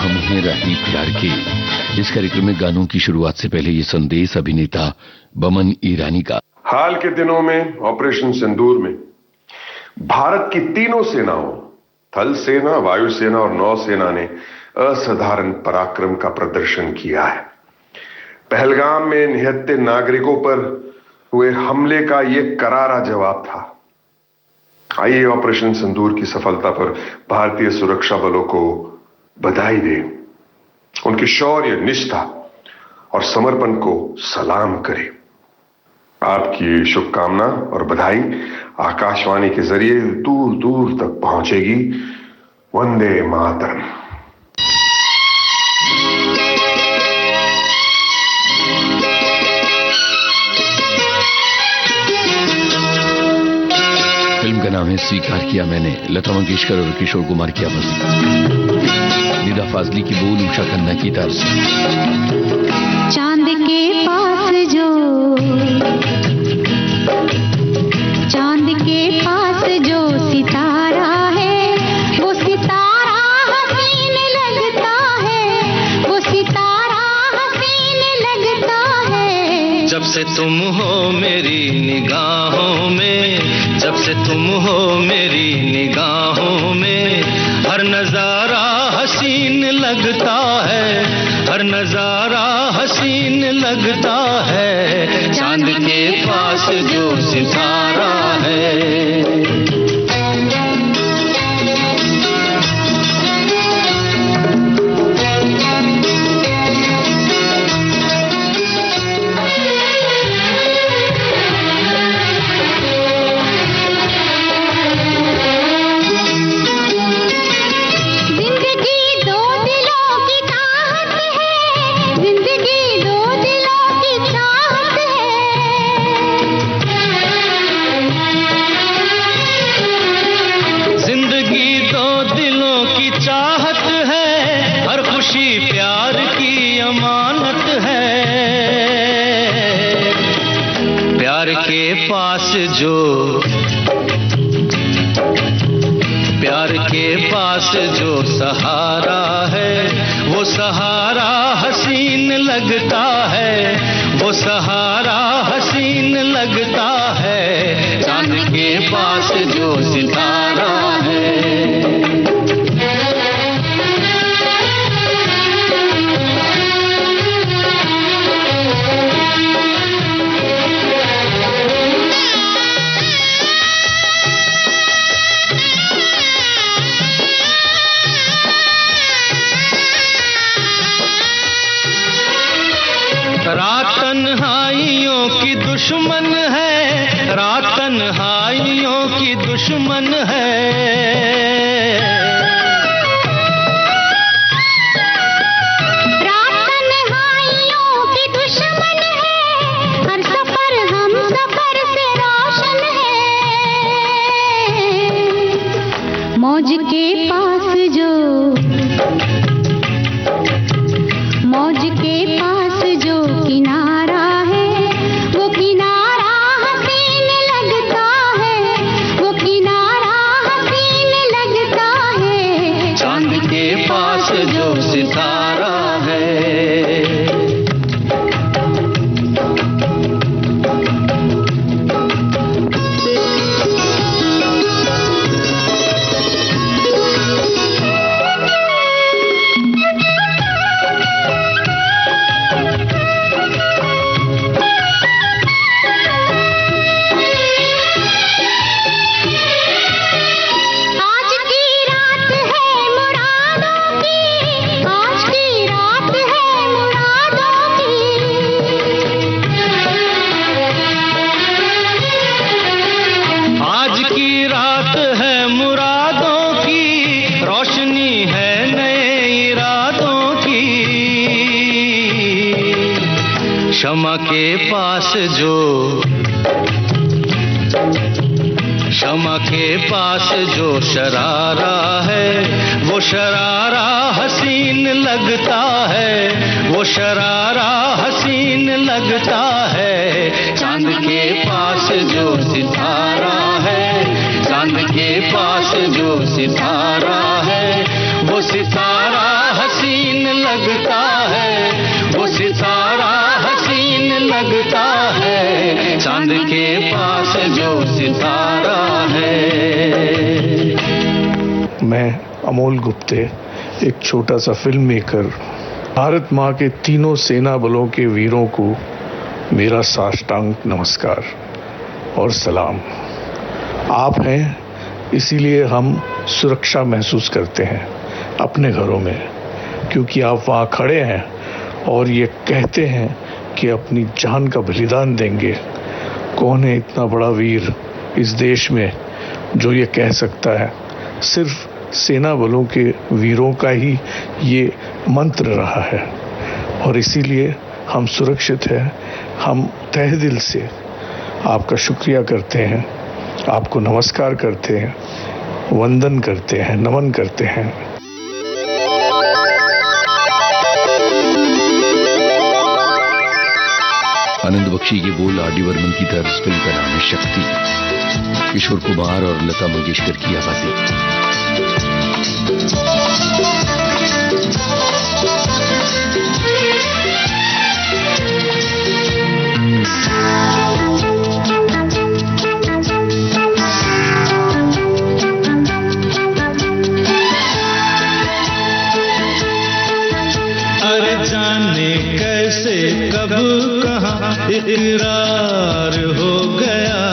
हम हैं राही प्यार के। इस कार्यक्रम में गानों की शुरुआत से पहले ये संदेश अभिनेता बमन ईरानी का। हाल के दिनों में ऑपरेशन सिंदूर में भारत की तीनों सेनाओं, थल सेना, वायुसेना और नौसेना ने असाधारण पराक्रम का प्रदर्शन किया है। पहलगाम में निहत्थे नागरिकों पर हुए हमले का यह करारा जवाब था। आइए ऑपरेशन सिंदूर की सफलता पर भारतीय सुरक्षा बलों को बधाई दें, उनके शौर्य, निष्ठा और समर्पण को सलाम करें। आपकी शुभकामना और बधाई आकाशवाणी के जरिए दूर दूर तक पहुंचेगी। वंदे मातरम। फिल्म का नाम है स्वीकार किया मैंने। लता मंगेशकर और किशोर कुमार की आवाज, निदा फाजली की बोल, उषा खन्ना की तर्ज। चांद के पास जो सितारा है, वो सितारा हसीन लगता है, वो सितारा हसीन लगता है। जब से तुम हो मेरी निगाहों में, जब से तुम हो मेरी निगाहों में, हर नजारा हसीन लगता है, हर नजारा हसीन लगता है। चांद के पास जो सितारा है। प्यार के पास जो सहारा है, वो सहारा हसीन लगता है, वो सहारा हसीन लगता है। चांद के पास जो सितारा है। रात तन्हाइयों की दुश्मन है, रात तन्हाइयों की दुश्मन है। रात तन्हाइयों की दुश्मन है, हर सफर हम सफर से रोशन है। मौज के पास जो, मौज के पास जो किनारा है, वो किनारा हसीन लगता है, वो किनारा हसीन लगता है। चांद के पास जो सितारा है। क्षमा के पास जो, क्षमा के पास जो शरारा है, वो शरारा हसीन लगता है, वो शरारा हसीन लगता है। चांद के पास जो सितारा है, चांद के पास जो सितारा है, वो सितारा हसीन लगता है, वो सितारा हसीन लगता है, चांद के पास जो सितारा है। मैं अमोल गुप्ते, एक छोटा सा फिल्म मेकर, भारत माँ के तीनों सेना बलों के वीरों को मेरा साष्टांग नमस्कार और सलाम। आप हैं, इसीलिए हम सुरक्षा महसूस करते हैं अपने घरों में, क्योंकि आप वहाँ खड़े हैं और ये कहते हैं कि अपनी जान का बलिदान देंगे। कौन है इतना बड़ा वीर इस देश में जो ये कह सकता है? सिर्फ सेना बलों के वीरों का ही ये मंत्र रहा है और इसीलिए हम सुरक्षित हैं। हम तहे दिल से आपका शुक्रिया करते हैं, आपको नमस्कार करते हैं, वंदन करते हैं, नमन करते हैं। आनंद बख्शी के बोल आर डी बर्मन की तर्ज। फिल्म का नाम है शक्ति। किशोर कुमार और लता मंगेशकर की आवाजें। अरे जाने कैसे कब कहाँ इकरार हो गया,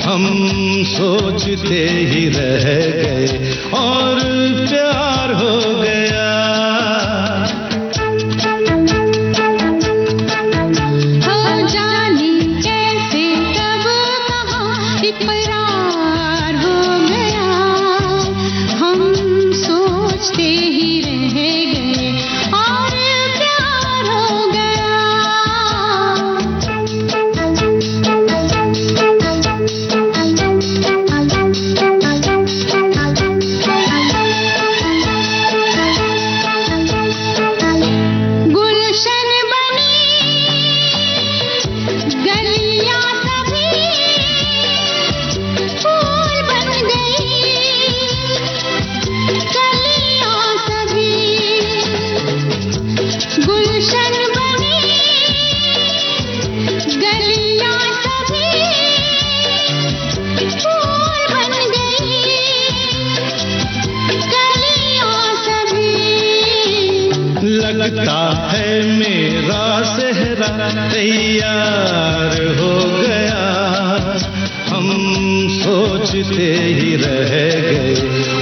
हम सोचते ही रह गए और प्यार हो गया। हो जाने कैसे कब कहाँ इकरार हो गया, हम सोचते ही रह गए और प्यार हो गया। गुलशन बनी गलियां सभी फूल बन गई, गलियां सभी गुलशन बनी, गलियां सभी फूल बन गई, गलियां सभी। लगता है मेरा सेहरा तैयार हो गया, हम सोचते ही रह गए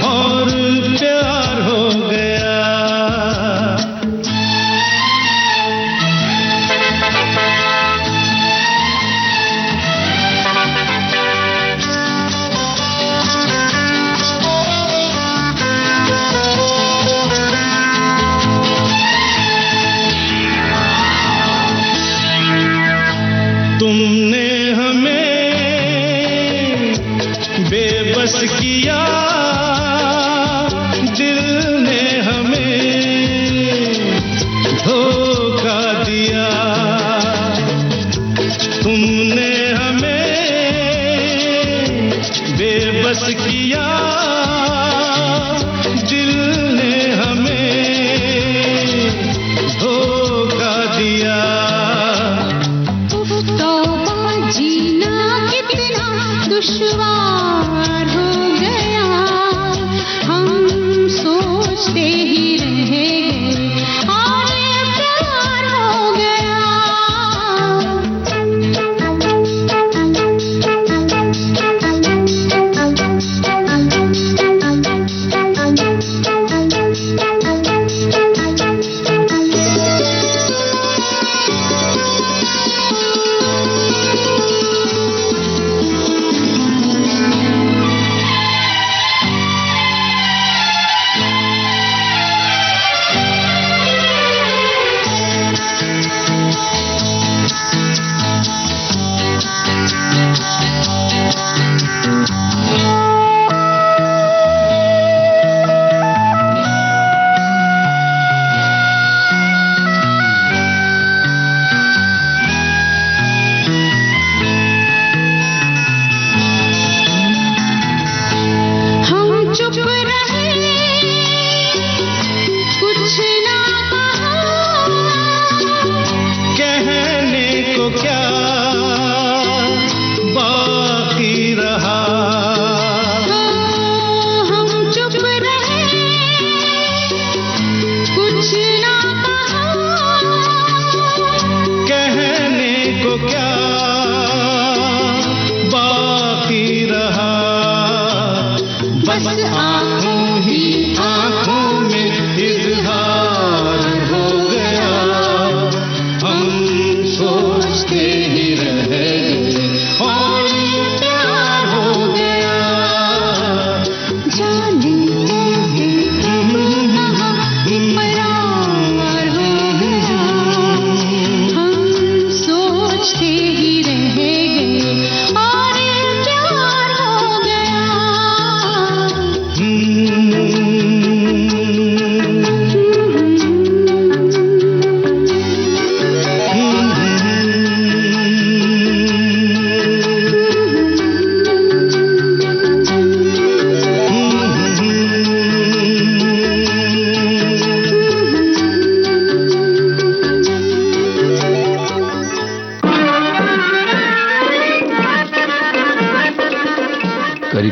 और प्यार हो गया। तुमने हमें बेबस किया, दिल ने हमें धोखा दिया। तुमने हमें बेबस किया, दिल ने हमें धोखा दिया। तौबा जीना कितना दुश्वार हो गया, हम सोचते ही रह गए और प्यार हो गया। चुप रहे, कुछ ना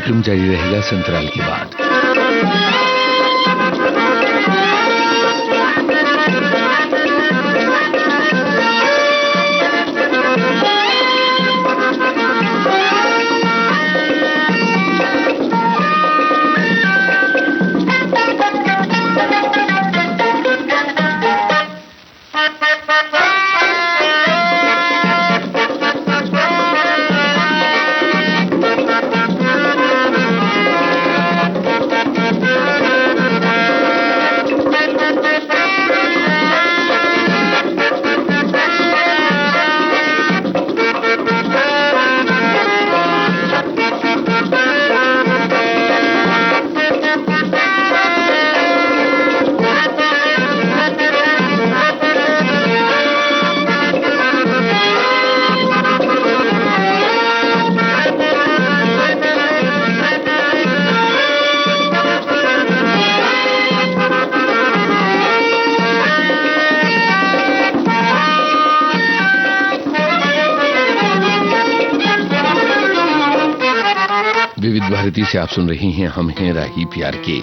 कार्यक्रम जारी रहेगा संतराल के बाद। विविध भारती से आप सुन रही हैं हम हैं राही प्यार के।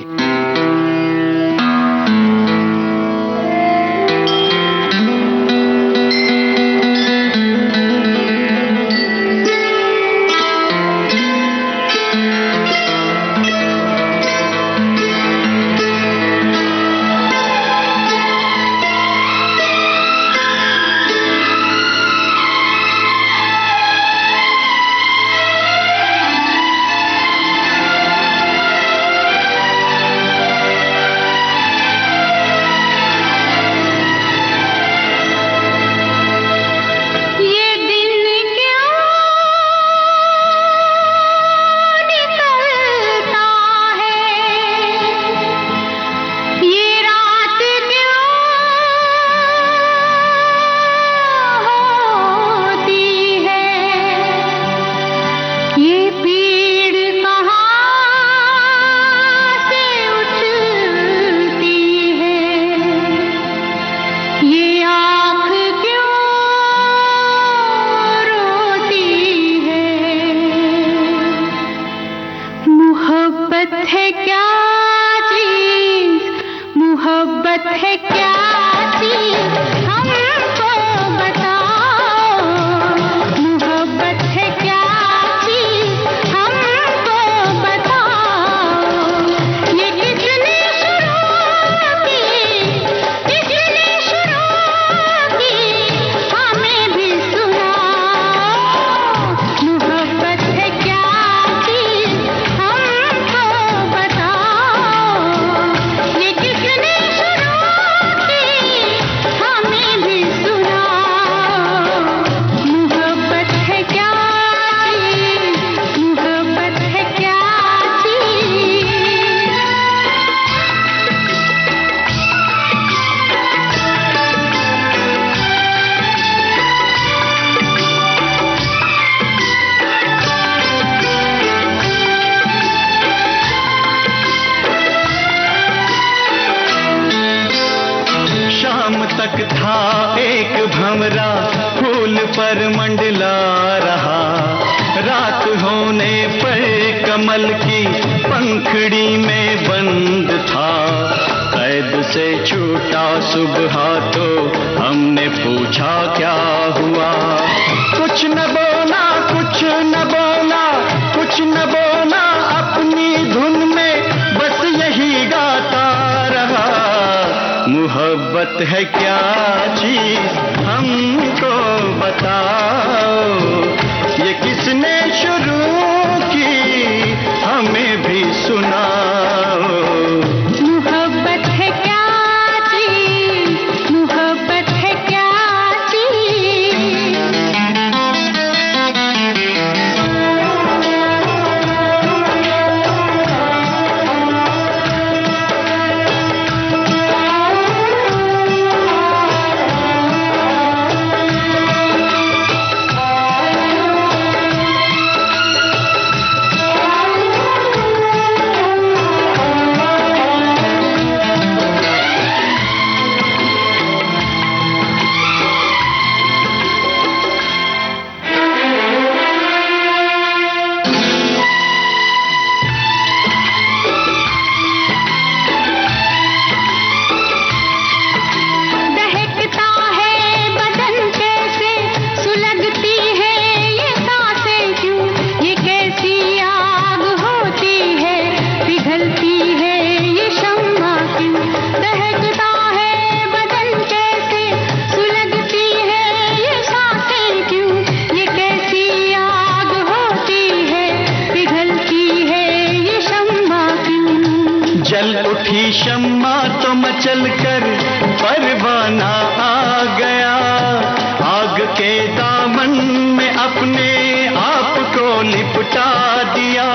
मोहब्बत है क्या चीज हमको बताओ, ये किसने शुरू की हमें भी सुनाओ। मोहब्बत है क्या चीज, मोहब्बत है क्या चीज। शम्मा तो मचल कर परवाना आ गया, आग के दामन में अपने आप को लिपटा दिया।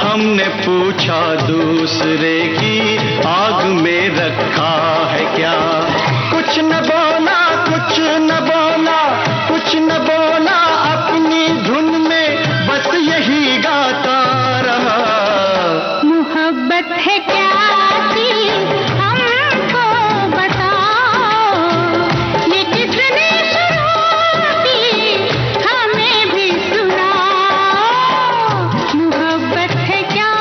हमने पूछा दूसरे की आग में रखा है क्या, कुछ न बोला, कुछ न बोला, कुछ न बोला, अपनी धुन में बस यही गाता रहा। मोहब्बत है क्या चीज़ हमको बताओ, ये किसने शुरू की हमें भी सुनाओ। मोहब्बत है क्या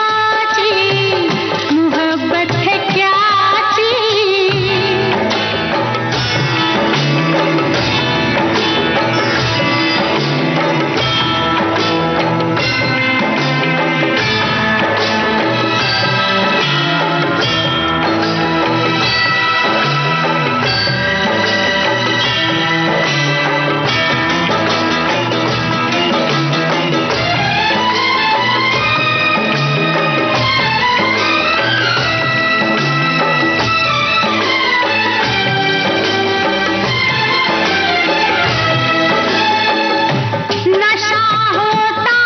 चीज़, मोहब्बत है क्या चीज़। नशा होता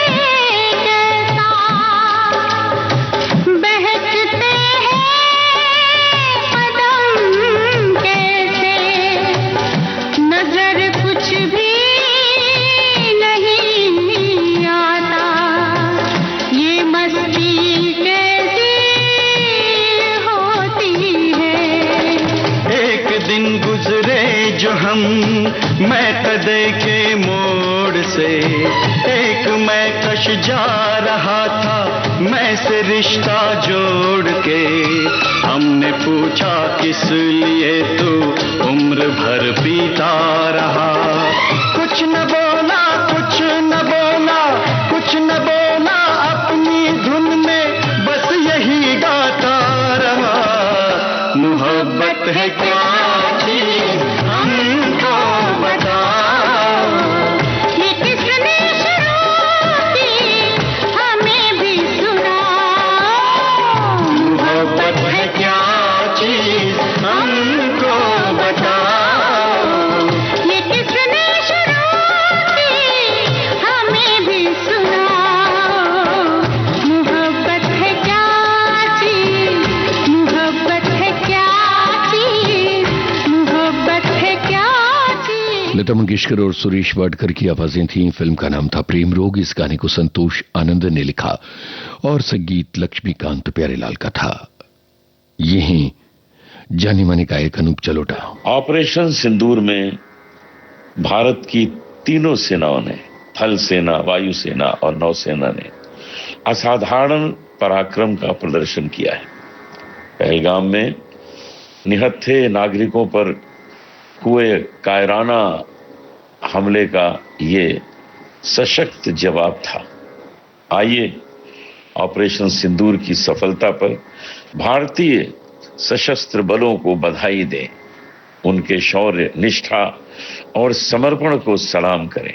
है कैसा, बहकते हैं कदम कैसे, नजर कुछ भी नहीं आता, ये मस्ती कैसी होती है। एक दिन गुजरे जो हम मैं कदे के मोड़ से, एक मैं कश जा रहा था मैं से रिश्ता जोड़ के। हमने पूछा किस लिए तू उम्र भर पीता रहा, कुछ न बोला, कुछ न बोला, कुछ न बोला, अपनी धुन में बस यही गाता रहा। मोहब्बत है क्या चीज़ हमको बताओ, ये किसने शुरू की हमें भी सुनाओ। मोहब्बत है क्या चीज़ हमको बताओ, ये किसने शुरू की हमें भी सुनाओ। मोहब्बत है क्या चीज़, मोहब्बत है क्या चीज़, मोहब्बत है क्या चीज़। लता मंगेशकर और सुरेश वाडकर की आवाजें थीं। फिल्म का नाम था प्रेम रोग। इस गाने को संतोष आनंद ने लिखा और संगीत लक्ष्मीकांत प्यारेलाल का था। यही जाने माने गायक अनूप जलोटा। ऑपरेशन सिंदूर में भारत की तीनों सेनाओं ने, थल सेना, वायु सेना और नौसेना ने असाधारण पराक्रम का प्रदर्शन किया है। पहलगाम में निहत्थे नागरिकों पर हुए कायराना हमले का ये सशक्त जवाब था। आइए ऑपरेशन सिंदूर की सफलता पर भारतीय सशस्त्र बलों को बधाई दें, उनके शौर्य, निष्ठा और समर्पण को सलाम करें।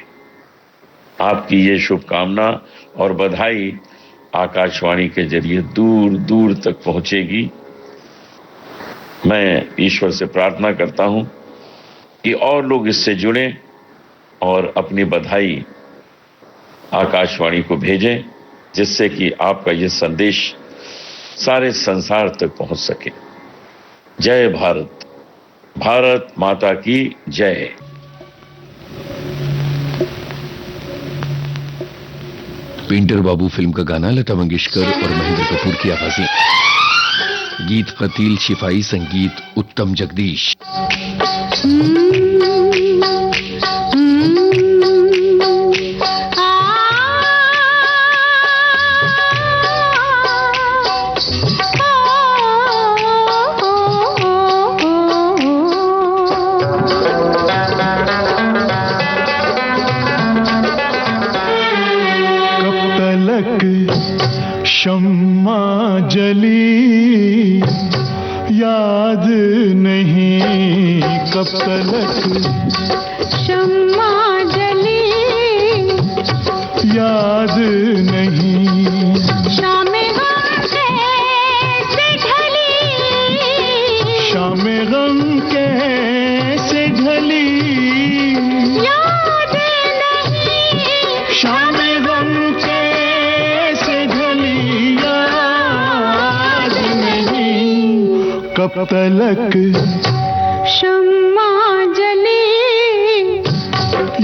आपकी ये शुभकामना और बधाई आकाशवाणी के जरिए दूर दूर तक पहुंचेगी। मैं ईश्वर से प्रार्थना करता हूं कि और लोग इससे जुड़ें और अपनी बधाई आकाशवाणी को भेजें, जिससे कि आपका यह संदेश सारे संसार तक पहुंच सके। जय भारत, भारत माता की जय। पेंटर बाबू फिल्म का गाना, लता मंगेशकर और महेंद्र कपूर की आवाजें। गीत फतील शिफाई, संगीत उत्तम जगदीश। शम्मा जली याद नहीं कब तलक, शम्मा जली याद नहीं शाम हम कब तलक शम्मा जली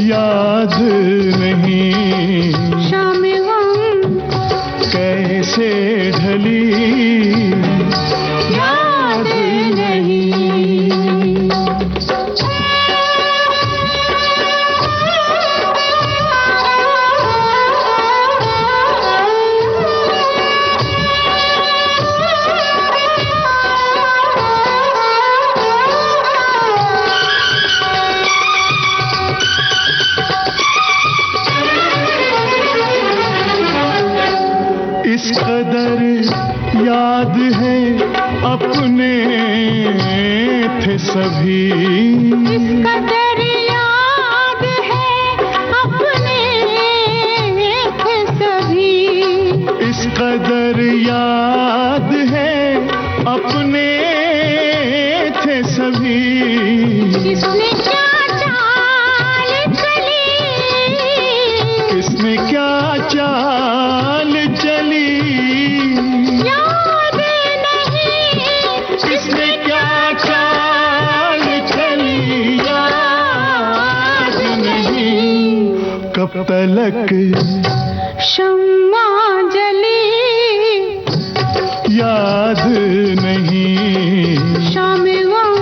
याद नहीं शाम गम कैसे ढली याद नहीं। इस कदर याद है अपने थे सभी इस कदर याद है अपने थे सभी इस कदर याद है अपने थे सभी किसने क्या चाल चली किसने क्या चाल चली याद नहीं किसने क्या चाल चली याद नहीं कब तलक शम्मा जली याद नहीं शाम गम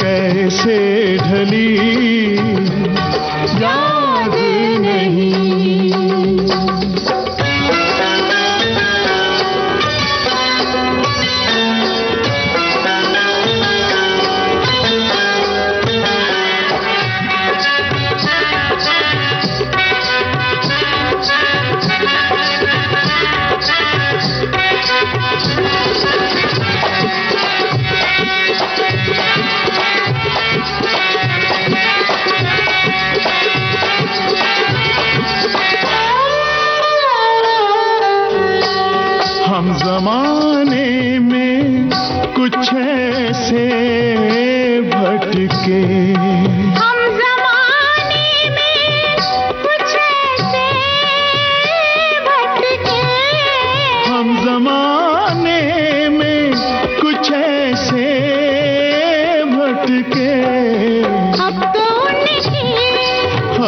कैसे ढली याद नहीं। हम जमाने में कुछ ऐसे भटके हम जमाने में कुछ ऐसे भटके हम जमाने में कुछ ऐसे भटके अब तो उनकी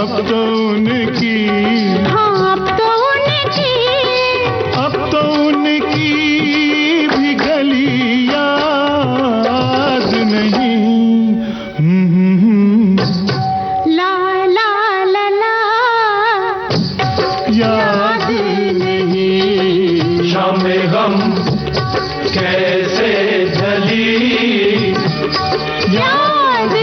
अब तो उनकी हाँ अब तो उनकी अब तो उनकी भी गली याद नहीं ला ला ला ला याद नहीं शाम गम कैसे ढली याद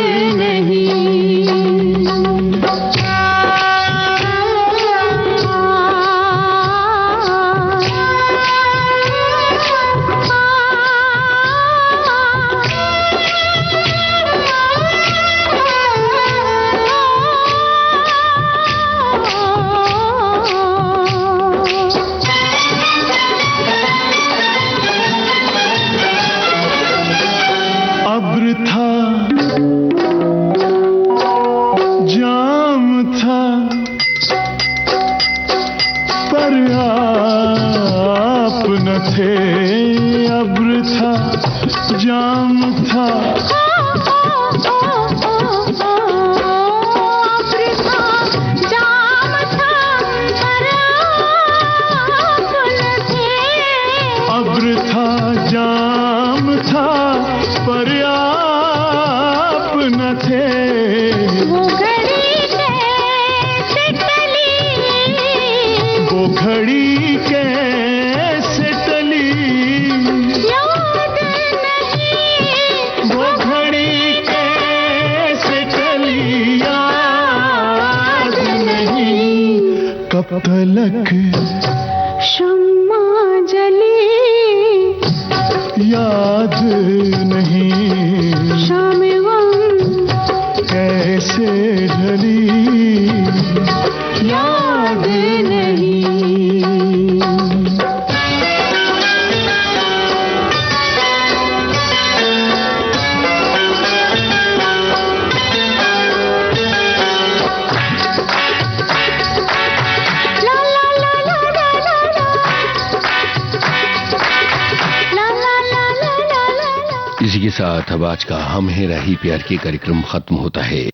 अब्र था जाम था पर आप न थे अब्र था जाम था अब्र था जाम था पर आप न थे वो घड़ी कैसे टली वो घड़ी कैसे टली याद नहीं वो घड़ी कैसे टली याद नहीं कब तलक शम्मा जली याद नहीं शाम गम कैसे ढली याद नहीं। इसी के साथ अब आज का हम है राही प्यार के कार्यक्रम खत्म होता है।